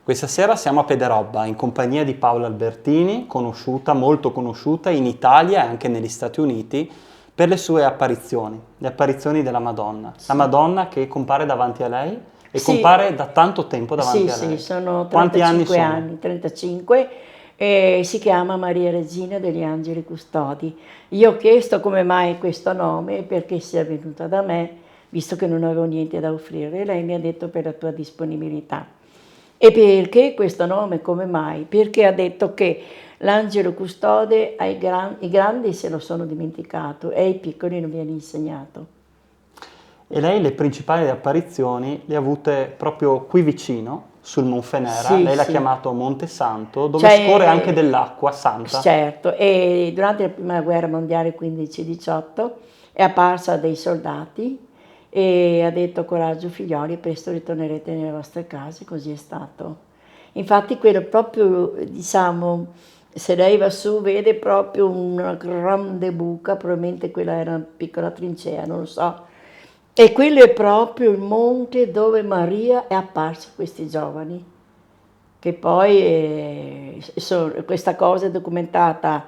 Questa sera siamo a Pederobba in compagnia di Paola Albertini, molto conosciuta in Italia e anche negli Stati Uniti per le sue apparizioni, le apparizioni della Madonna. Sì. La Madonna che compare davanti a lei e Sì. compare da tanto tempo davanti a lei. Sì, sono Quanti 35 anni sono? anni, 35, e si chiama Maria Regina degli Angeli Custodi. Io ho chiesto come mai questo nome, perché sia venuta da me, visto che non avevo niente da offrire, e lei mi ha detto per la tua disponibilità. E perché questo nome, come mai? Perché ha detto che l'angelo custode i grandi se lo sono dimenticato e ai piccoli non viene insegnato. E lei le principali apparizioni le ha avute proprio qui vicino, sul Monfenera. Sì, Lei l'ha sì. chiamato Monte Santo, dove scorre anche dell'acqua santa. Certo, e durante la prima guerra mondiale 15-18 è apparsa a dei soldati e ha detto: coraggio figlioli, presto ritornerete nelle vostre case. Così è stato. Infatti quello proprio, diciamo, se lei va su vede proprio una grande buca, probabilmente quella era una piccola trincea, non lo so. E quello è proprio il monte dove Maria è apparsa a questi giovani, che poi questa cosa è documentata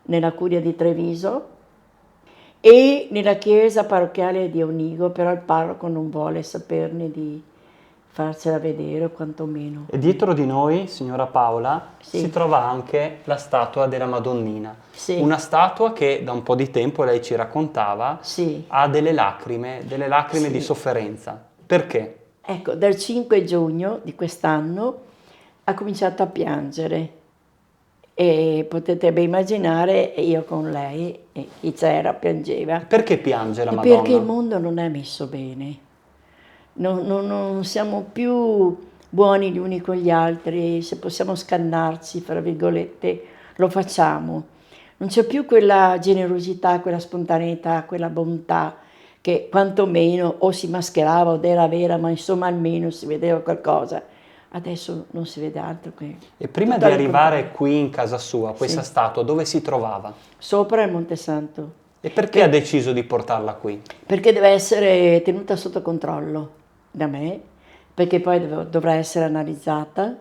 nella Curia di Treviso e nella chiesa parrocchiale di Onigo, però il parroco non vuole saperne di farsela vedere, o quantomeno. E dietro di noi, signora Paola, Sì. si trova anche la statua della Madonnina. Sì. Una statua che da un po' di tempo, lei ci raccontava, Sì. ha delle lacrime Sì. di sofferenza. Perché? Ecco, dal 5 giugno di quest'anno ha cominciato a piangere e potete ben immaginare, io con lei, e chi c'era piangeva. Perché piange la E Madonna? perché il mondo non è messo bene. Non siamo più buoni gli uni con gli altri, se possiamo scannarci, fra virgolette, lo facciamo. Non c'è più quella generosità, quella spontaneità, quella bontà che quantomeno o si mascherava o era vera, ma insomma almeno si vedeva qualcosa. Adesso non si vede altro che E prima tutto di al arrivare contrario. qui in casa sua, questa Sì. statua, dove si trovava? Sopra il Monte Santo. E perché ha deciso di portarla qui? Perché deve essere tenuta sotto controllo da me, perché poi dovrà essere analizzata.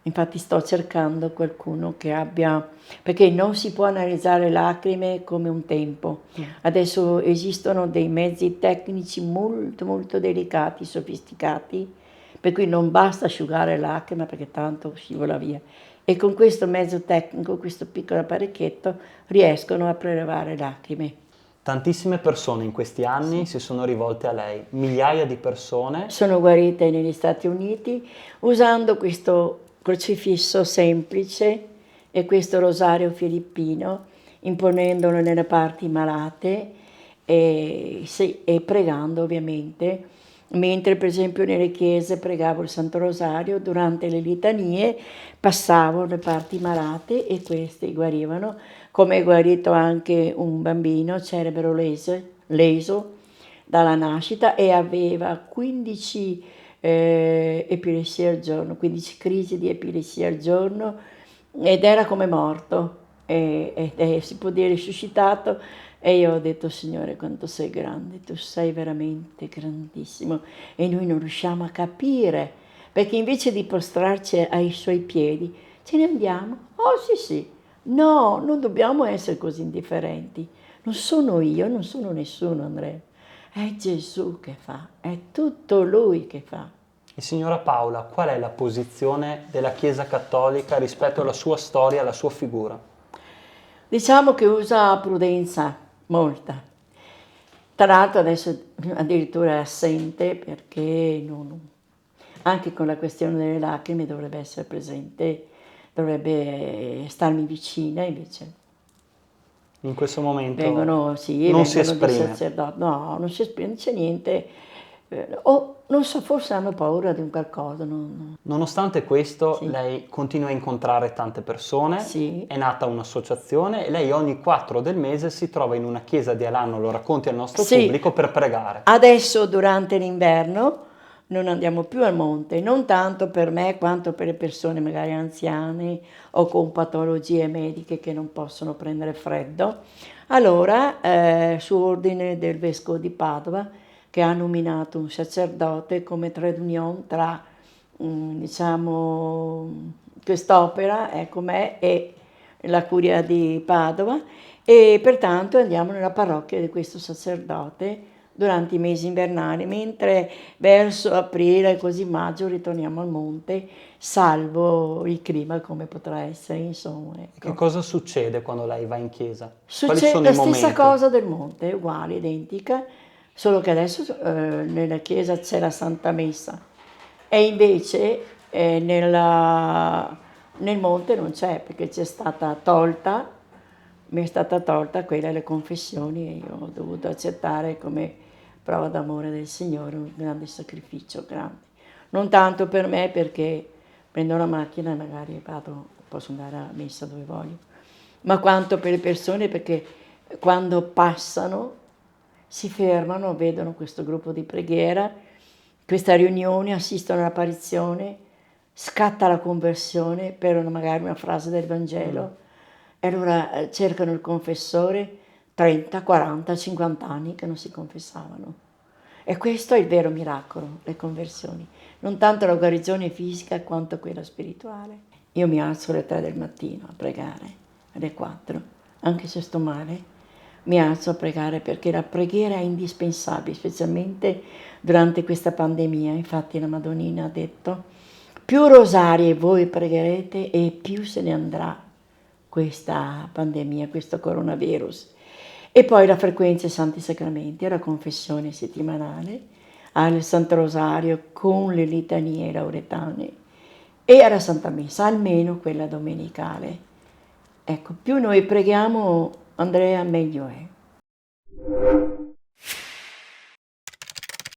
Infatti sto cercando qualcuno che abbia, perché non si può analizzare lacrime come un tempo. Adesso esistono dei mezzi tecnici molto molto delicati, sofisticati, per cui non basta asciugare lacrime perché tanto scivola via. E con questo mezzo tecnico, questo piccolo apparecchietto, riescono a prelevare lacrime. Tantissime persone in questi anni si sono rivolte a lei, migliaia di persone. Sono guarite negli Stati Uniti usando questo crocifisso semplice e questo rosario filippino, imponendolo nelle parti malate e pregando ovviamente. Mentre per esempio nelle chiese pregavo il Santo Rosario, durante le litanie passavo le parti malate e queste guarivano, come è guarito anche un bambino cerebro leso dalla nascita e aveva 15 epilessie al giorno, 15 crisi di epilessia al giorno ed era come morto e si può dire risuscitato. E io ho detto: Signore, quanto sei grande, tu sei veramente grandissimo e noi non riusciamo a capire, perché invece di prostrarci ai suoi piedi ce ne andiamo. Oh sì sì, no, non dobbiamo essere così indifferenti. Non sono io, non sono nessuno, Andrea. È Gesù che fa, è tutto Lui che fa. E signora Paola, qual è la posizione della Chiesa Cattolica rispetto alla sua storia, alla sua figura? Diciamo che usa prudenza, molta. Tra l'altro adesso addirittura è assente perché anche con la questione delle lacrime dovrebbe essere presente, dovrebbe starmi vicina, invece In questo momento vengono non dei si esprime. sacerdoti, no, non si esprime, non c'è niente. O non so, forse hanno paura di un qualcosa. Nonostante questo, Sì. lei continua a incontrare tante persone, Sì. è nata un'associazione e lei ogni 4 del mese si trova in una chiesa di Alano, lo racconti al nostro Sì. pubblico, per pregare. Adesso durante l'inverno non andiamo più al monte, non tanto per me quanto per le persone magari anziane o con patologie mediche che non possono prendere freddo. Allora, su ordine del vescovo di Padova, che ha nominato un sacerdote come trade union tra diciamo, quest'opera, ecco me, e la curia di Padova, e pertanto andiamo nella parrocchia di questo sacerdote durante i mesi invernali, mentre verso aprile, così maggio, ritorniamo al monte, salvo il clima come potrà essere, insomma. Che Ecco. cosa succede quando lei va in chiesa? Quali Succede sono la i stessa momenti? cosa del monte, uguale, identica, solo che adesso nella chiesa c'è la Santa Messa e invece nel monte non c'è, perché mi è stata tolta quella delle confessioni e io ho dovuto accettare come prova d'amore del Signore un grande sacrificio, grande. Non tanto per me, perché prendo la macchina e magari posso andare a messa dove voglio, ma quanto per le persone, perché quando passano si fermano, vedono questo gruppo di preghiera, questa riunione, assistono all'apparizione, scatta la conversione per magari una frase del Vangelo, e allora cercano il confessore, 30, 40, 50 anni che non si confessavano. E questo è il vero miracolo, le conversioni, non tanto la guarigione fisica quanto quella spirituale. Io mi alzo alle 3 del mattino a pregare, alle 4, anche se sto male, mi alzo a pregare perché la preghiera è indispensabile, specialmente durante questa pandemia. Infatti la Madonnina ha detto: più rosari voi pregherete e più se ne andrà questa pandemia, questo coronavirus. E poi la frequenza ai Santi Sacramenti, la confessione settimanale, al Santo Rosario con le litanie lauretane e alla Santa Messa, almeno quella domenicale. Ecco, più noi preghiamo, Andrea, meglio è.